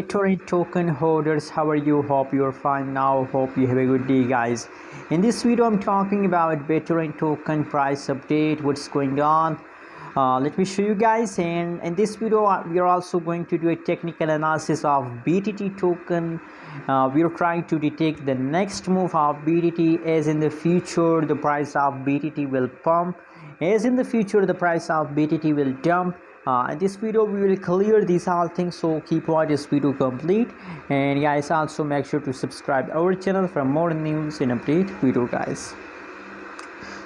Bittorrent token holders, how are you? Hope you're fine now. Hope you have a good day, guys. In this video I'm talking about Bittorrent token price update, what's going on. Let me show you guys, and in this video we are also going to do a technical analysis of BTT token. We are trying to detect the next move of BTT, as in the future the price of BTT will pump, as in the future the price of BTT will dump. In this video we will clear these all things, so keep watch this video complete. And guys, also make sure to subscribe our channel for more news and update video, guys.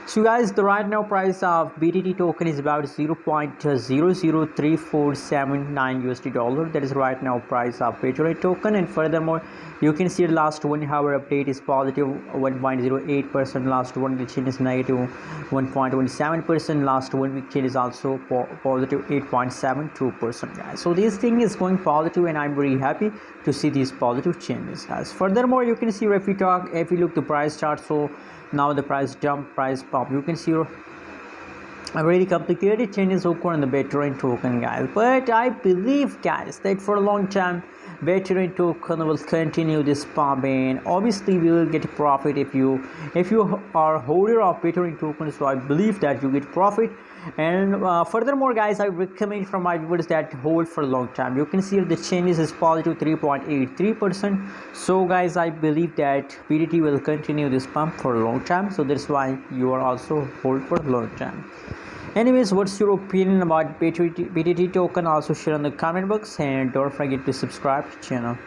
So guys, the right now price of BTT token is about 0.003479 USD dollar. That is right now price of Bittorrent token. And furthermore, you can see the last 1 hour update is positive 1.08%, last 1 week chain is negative 1.17%, last 1 week chain is also positive 8.72%, guys. So this thing is going positive, and I'm very happy to see these positive changes, guys. Furthermore, you can see if you look the price chart, so now the price jump, price pop, you can see a really complicated changes occur in the Bittorrent token, guys. But I believe, guys, that for a long time Bittorrent token will continue this pump, and obviously we will get a profit if you are a holder of Bittorrent token. So I believe that you get profit. And furthermore, guys, I recommend from my viewers that hold for a long time. You can see the changes is positive 3.83%. so guys, I believe that BTT will continue this pump for a long time, so that's why you are also hold for a long time. Anyways, what's your opinion about BTT token? Also share in the comment box, and don't forget to subscribe to the channel.